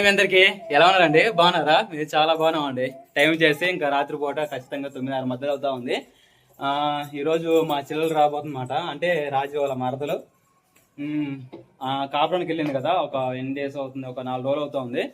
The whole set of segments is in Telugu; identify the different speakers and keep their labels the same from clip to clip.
Speaker 1: మీ అందరికి ఎలా ఉన్నారండి? బాగున్నారా? మీరు చాలా బాగున్నామండి. టైం చేసి ఇంకా రాత్రిపూట ఖచ్చితంగా 9:30 మధ్యలో అవుతా ఉంది. ఈరోజు మా చెల్లెలు రాబోతుందన్నమాట. అంటే రాజు వాళ్ళ మరదలు కాపురానికి వెళ్ళింది కదా, ఒక ఎన్ని డేస్ అవుతుంది, ఒక 4 రోజులు అవుతా ఉంది.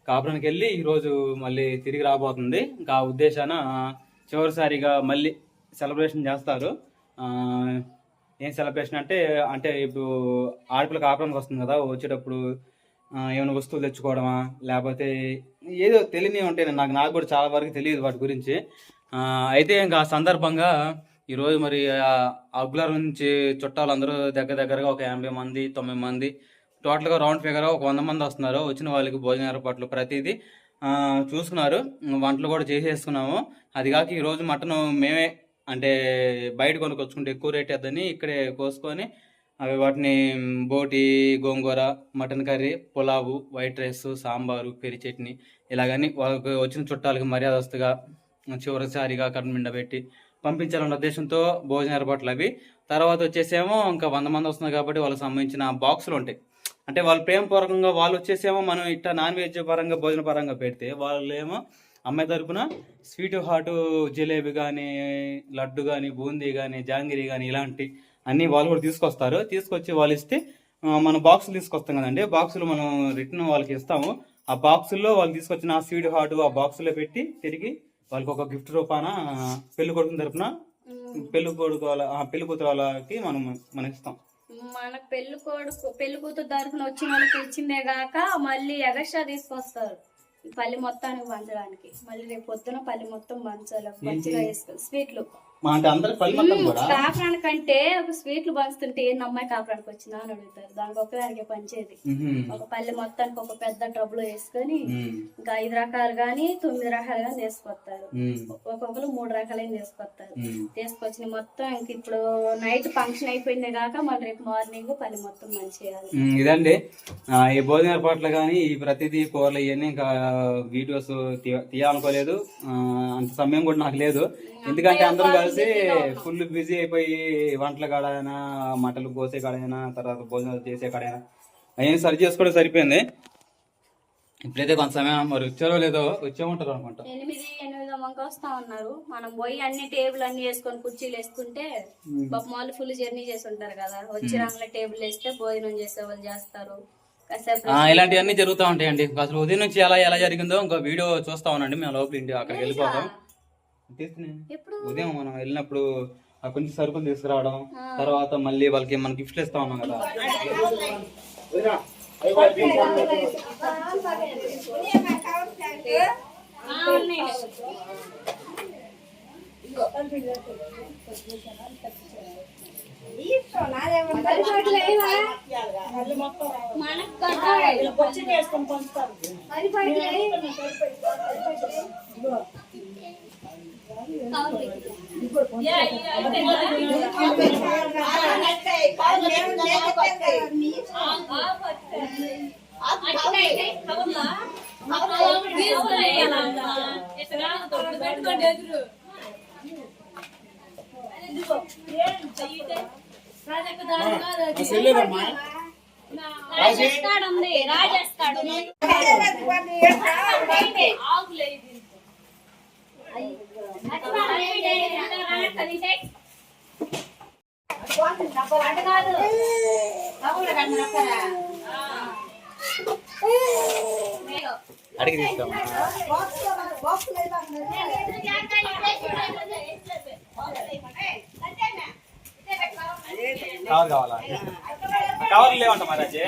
Speaker 1: కాపురానికి వెళ్ళి ఈరోజు మళ్ళీ తిరిగి రాబోతుంది. ఇంకా ఆ ఉద్దేశాన చివరిసారిగా మళ్ళీ సెలబ్రేషన్ చేస్తారు. ఏం సెలబ్రేషన్ అంటే అంటే ఇప్పుడు ఆడపిల్ల కాపురానికి వస్తుంది కదా, వచ్చేటప్పుడు ఏమైనా వస్తువులు తెచ్చుకోవడమా, లేకపోతే ఏదో తెలియని ఉంటాయి. నాకు కూడా చాలా వరకు తెలియదు వాటి గురించి. అయితే ఇంకా ఆ సందర్భంగా ఈరోజు మరి అగ్గులర్ నుంచి చుట్టాలందరూ దగ్గరగా ఒక 80 మంది 90 మంది టోటల్గా రౌండ్ ఫిగర్ ఒక 100 మంది వస్తున్నారు. వచ్చిన వాళ్ళకి భోజన ఏర్పాట్లు ప్రతిదీ చూసుకున్నారు. వంటలు కూడా చేసేసుకున్నాము. అది కాక ఈరోజు మటన్ మేమే అంటే బయట కొనుక్కొచ్చుకుంటే ఎక్కువ రేట్ అవుతుందని ఇక్కడే కోసుకొని వాటిని బోటి, gongura, mutton curry, pulao, white rice, sambar, పెరి చట్నీ ఇలాగని వాళ్ళకి వచ్చిన చుట్టాలకి మర్యాదస్తుగా చివరిసారిగా కడుపు నిండా పెట్టి పంపించాలన్న ఉద్దేశంతో భోజన ఏర్పాట్లు అవి. తర్వాత వచ్చేసేమో ఇంకా 100 మంది వస్తున్నారు కాబట్టి వాళ్ళకి సంబంధించిన బాక్సులు ఉంటాయి. అంటే వాళ్ళు ప్రేమపూర్వకంగా వాళ్ళు వచ్చేసేమో మనం ఇట్లా నాన్ వెజ్ పరంగా భోజన పరంగా పెడితే వాళ్ళేమో అమ్మాయి తరపున స్వీట్ హాటు జిలేబీ కానీ, లడ్డు కానీ, బూందీ కానీ, జాంగిరీ కానీ ఇలాంటి అన్నీ వాళ్ళు కూడా తీసుకొస్తారు. తీసుకొచ్చి వాళ్ళు ఇస్తే మనం బాక్సులు తీసుకొస్తాం కదండి, బాక్సులు మనం రిటర్న్ వాళ్ళకి ఇస్తాము. ఆ బాక్సుల్లో వాళ్ళు తీసుకొచ్చిన స్వీట్ హాటు ఆ బాక్సులో పెట్టి తిరిగి వాళ్ళకి ఒక గిఫ్ట్ రూపాన పెళ్లి కొడుకుని తరపున పెళ్లి కూతురు వాళ్ళకి మనం ఇస్తాం.
Speaker 2: మన పెళ్లి కూతురు తరపున వచ్చిన వాళ్ళకి ఇచ్చిందే కాక మళ్ళీ ఎగస్ట్రా తీసుకొస్తారు పల్లి మొత్తానికి పంచడానికి. మళ్ళీ రేపు పొద్దున పల్లి మొత్తం పంచాలి, మంచిగా వేసుకోవాలి స్వీట్లు. కాపురానికంటే ఒక స్వీట్లు పంచుతుంటే ఏంది అమ్మాయి కాపురానికి వచ్చిందా అని అడుగుతారు. దానికి ఒక్కదానికి పంచేది. ఒక పల్లె మొత్తానికి ఒక పెద్ద ట్రబుల్ వేసుకొని ఇంకా 5 రకాలు గాని 9 రకాలు గాని తీసుకొస్తారు. ఒక్కొక్కరు 3 రకాలైన తీసుకొస్తారు. తీసుకొచ్చిన మొత్తం ఇంక ఇప్పుడు నైట్ ఫంక్షన్ అయిపోయిందే కాక మళ్ళీ రేపు మార్నింగ్ పల్లె మొత్తం మంచిగా
Speaker 1: ఇదండి ఈ భోజన ఏర్పాట్లు కానీ ఈ ప్రతిదీ కూరలు ఇవన్నీ ఇంకా వీడియోస్ తీయాలనుకోలేదు. అంత సమయం కూడా నాకు లేదు. ఎందుకంటే అందరూ కలిసి ఫుల్ బిజీ అయిపోయి వంటల కాడైనా, మటలు కోసే కాడైనా, తర్వాత భోజనాలు చేసే కాడైనా అవన్నీ సరి చేసుకోవడం సరిపోయింది. ఇప్పుడైతే కొంత సమయం మరి వచ్చారో లేదో వచ్చేమంటారు అనుకుంటా.
Speaker 2: 8 వస్తా ఉన్నారు. మనం పోయి అన్ని టేబుల్ అన్ని వేసుకొని కుర్చీలు వేసుకుంటే పాపం వాళ్ళు ఫుల్ జర్నీ చేసి ఉంటారు కదా, వచ్చి రంగుల టేబుల్ వేస్తే భోజనం చేసే వాళ్ళు చేస్తారు.
Speaker 1: ఇలాంటివన్నీ జరుగుతూ ఉంటాయండి. అసలు ఉదయం నుంచి ఎలా జరిగిందో ఇంకో వీడియో చూస్తా ఉండండి. మేము లోపల ఇంటి అక్కడికి వెళ్ళిపోతాం. ఉదయం మనం వెళ్ళినప్పుడు కొంచెం సరుకులు తీసుకురావడం, తర్వాత మళ్ళీ వాళ్ళకి మనం గిఫ్ట్లు ఇస్తా ఉన్నాం కదా. అడిగి తీసుకోమా కవర్ కావాలా? కవర్లు లేవంట మహారాజే.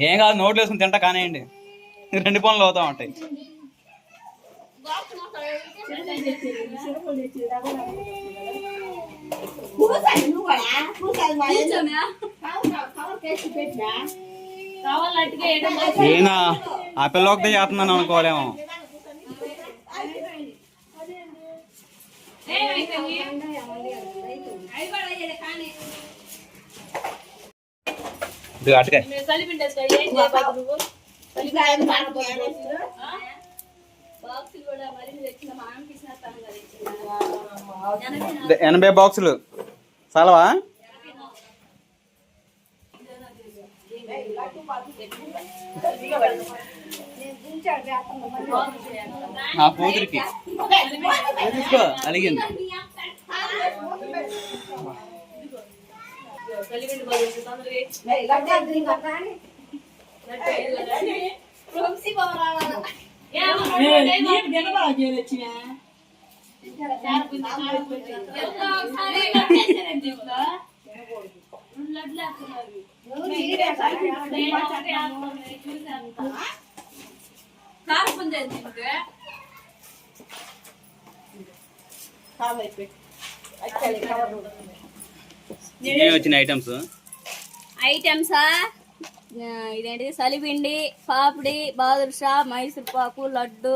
Speaker 1: ఏం కాదు, నోట్లు వేసుకుని తింటా కానివ్వండి, 2 పనులు అవుతా ఉంటాయి. ఏనా ఆ పిల్ల ఒకటే చేస్తున్నాను అనుకోలేము. అటుకాయ ఎనభై బాక్సులు చాలవా? ఆ కూతురికి తీసుకో, అలిగింది. వచ్చిన
Speaker 2: ఐటమ్సా ఇదేంటి సలిపిండి, పాపిడి, బాదుషా, మైసూర్ పాకు, లడ్డు,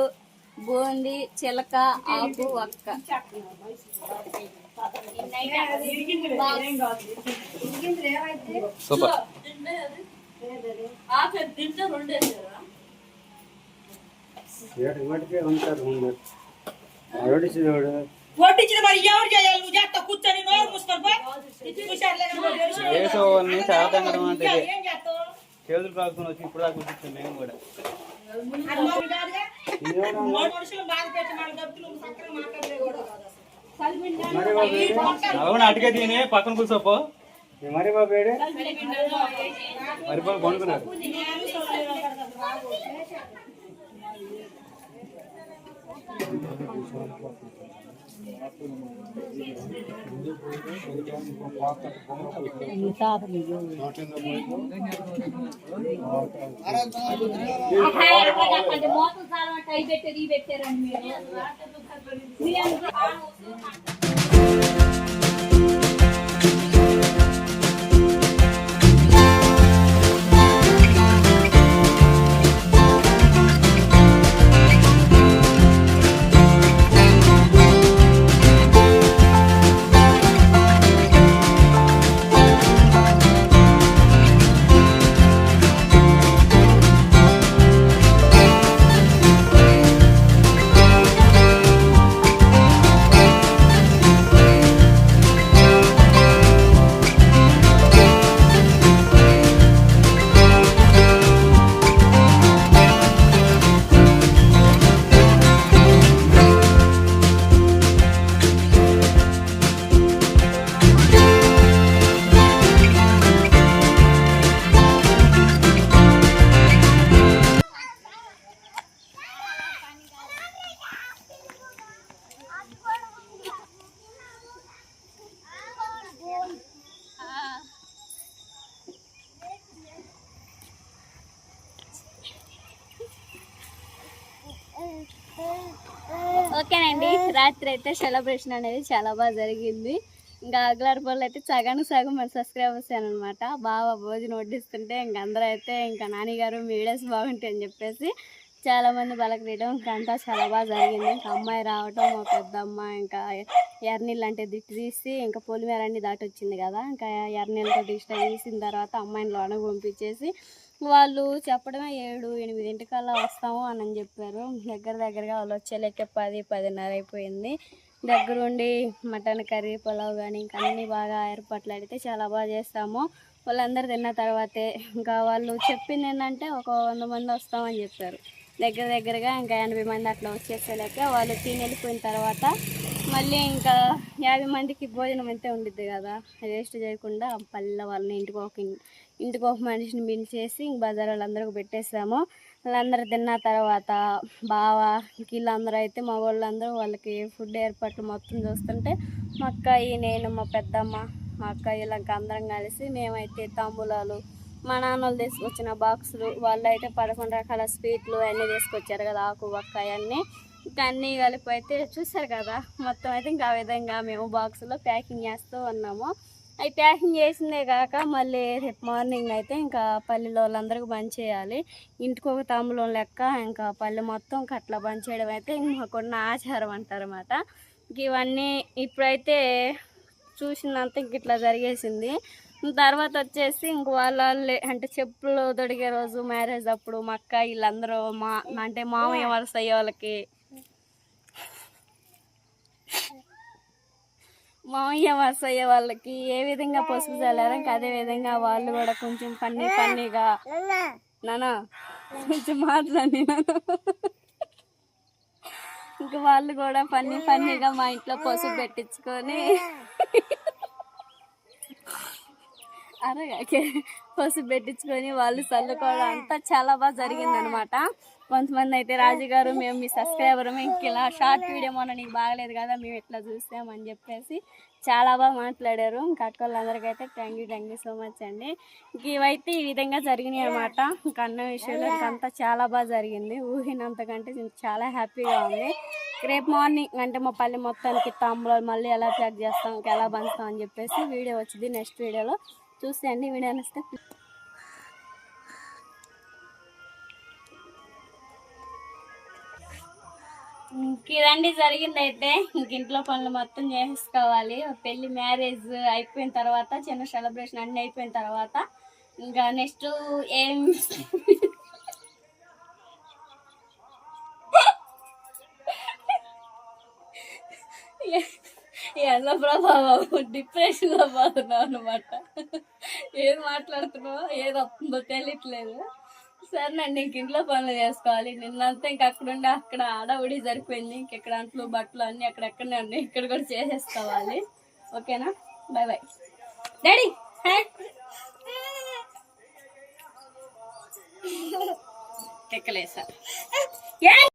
Speaker 2: బూందీ, చిలక, ఆకు, వక్క.
Speaker 1: సూపర్. చేతులు కాల్చుకొని వచ్చి ఇప్పుడు దాకా కూర్చొచ్చాం మేము కూడా. అటుకే తిని పక్కన కూర్చోపో. మరి బాబు మరి బాబు కొనుక్కున్నారు.
Speaker 2: ఓకేనండి, రాత్రి అయితే సెలబ్రేషన్ అనేది చాలా బాగా జరిగింది. ఇంకా అగ్లార్పల్లి అయితే సగానికి సగం మన సబ్స్క్రైబర్స్ అనమాట. బాగా భోజనం వడ్డిస్తుంటే ఇంక అందరూ అయితే ఇంకా నాన్నగారు మీ వీడియోస్ బాగుంటాయి అని చెప్పేసి చాలామంది పలకరీయడం ఇంకా అంతా చాలా బాగా జరిగింది. ఇంకా అమ్మాయి రావటం, మా పెద్దమ్మ ఇంకా ఎర్నీళ్ళు అంటే దిట్టు తీసి ఇంకా పొలిమేరన్నీ దాటి వచ్చింది కదా, ఇంకా ఎర్నీళ్ళతో దిష్ట తీసిన తర్వాత అమ్మాయిని లోనకు పంపించేసి వాళ్ళు చెప్పడమే 7-8 వస్తాము అని చెప్పారు. దగ్గరగా వాళ్ళు వచ్చేలేకే 10-10:30 అయిపోయింది. దగ్గరుండి మటన్ కర్రీ, పులావ్ కానీ ఇంకా అన్నీ బాగా ఏర్పాట్లు అయితే చాలా బాగా చేస్తాము. వాళ్ళందరూ తిన్న తర్వాతే ఇంకా వాళ్ళు చెప్పింది ఏంటంటే ఒక 100 మంది వస్తామని చెప్పారు. దగ్గరగా ఇంకా 80 మంది అట్లా వచ్చేసేలేక వాళ్ళు తిని వెళ్ళిపోయిన తర్వాత మళ్ళీ ఇంకా 50 మందికి భోజనం అయితే ఉండిద్ది కదా, వేస్ట్ చేయకుండా పల్లె వాళ్ళని ఇంటికి ఒక మనిషిని పిలిచేసి ఇంక బజార్ వాళ్ళందరికీ పెట్టేసాము. వాళ్ళందరూ తిన్న తర్వాత బావ వీళ్ళందరూ అయితే మా వాళ్ళందరూ వాళ్ళకి ఫుడ్ ఏర్పాట్లు మొత్తం చూస్తుంటే మా అక్కయ్య నేను మా పెద్దమ్మ మా అక్కయ్య ఇలా అందరం కలిసి మేమైతే తాంబూలాలు మా నాన్నలు తీసుకొచ్చిన బాక్సులు వాళ్ళు అయితే 11 రకాల స్వీట్లు అన్నీ తీసుకొచ్చారు కదా, ఆకు వక్కాయ అన్నీ ఇంకా అన్నీ కలిపి అయితే చూసారు కదా. మొత్తం అయితే ఇంకా ఆ విధంగా మేము బాక్సులో ప్యాకింగ్ చేస్తూ ఉన్నాము. అవి ప్యాకింగ్ చేసిందే కాక మళ్ళీ రేపు మార్నింగ్ అయితే ఇంకా పల్లెలో వాళ్ళందరికీ పంచేయాలి. ఇంటికి ఒక తాంబూలం లెక్క ఇంకా పల్లె మొత్తం కట్ల పంచేయడం అయితే మాకున్న ఆచారం అంటారన్నమాట. ఇవన్నీ ఇప్పుడైతే చూసిందంతా ఇంక ఇట్లా జరిగేసింది. తర్వాత వచ్చేసి ఇంక వాళ్ళే అంటే చెప్పులు తొడిగే రోజు మ్యారేజ్ అప్పుడు మా అక్క వీళ్ళందరూ అంటే మామయ్య వరుస అయ్యే వాళ్ళకి ఏ విధంగా పసుపు చల్లారో ఇంకా అదే విధంగా వాళ్ళు కూడా కొంచెం ఫన్నీగా నానా కొంచెం మాట్లాడి ఇంకా వాళ్ళు కూడా ఫన్నీగా మా ఇంట్లో పసుపు పెట్టించుకొని పసుపు పెట్టించుకొని వాళ్ళు చల్లుకోవడం అంతా చాలా బాగా జరిగింది అనమాట. కొంతమంది అయితే రాజుగారు మేము మీ సబ్స్క్రైబర్ ఇంక ఇలా షార్ట్ వీడియో మొన్న నీకు బాగలేదు కదా మేము ఇట్లా చూసామని చెప్పేసి చాలా బాగా మాట్లాడారు. ఇంకా అక్క వాళ్ళందరికీ అయితే థ్యాంక్ యూ సో మచ్ అండి. ఇంక ఇవైతే ఈ విధంగా జరిగినాయి అనమాట. ఇంకా అన్న విషయంలో ఇంకంతా చాలా బాగా జరిగింది, ఊహినంతకంటే చాలా హ్యాపీగా ఉంది. రేపు మార్నింగ్ అంటే మా పల్లె మొత్తానికి తాంబూలాలు మళ్ళీ ఎలా ప్యాక్ చేస్తాం ఇంకా ఎలా పంచుతాం అని చెప్పేసి వీడియో వచ్చింది. నెక్స్ట్ వీడియోలో చూసేయండి. వీడియో నచ్చితే ఇదండి జరిగింది. అయితే ఇంక ఇంట్లో పనులు మొత్తం చేసుకోవాలి. పెళ్లి మ్యారేజ్ అయిపోయిన తర్వాత చిన్న సెలబ్రేషన్ అన్నీ అయిపోయిన తర్వాత ఇంకా నెక్స్ట్ ఏం ఎలా ప్రభావం డిప్రెషన్లో పోతున్నావు అనమాట. ఏది మాట్లాడుతున్నావో ఏది వస్తుందో తెలియట్లేదు. సరేనండి ఇంక ఇంట్లో పనులు చేసుకోవాలి. నిన్నంతా ఇంక అక్కడుండి అక్కడ ఆడవుడి సరిపోయింది. ఇంకెక్కడ అంట్లు బట్టలు అన్నీ అక్కడెక్కడనే ఉన్నాయి, ఇక్కడ కూడా చేసేసుకోవాలి. ఓకేనా, బాయ్ బాయ్ డాడీ. ఎక్కలేసా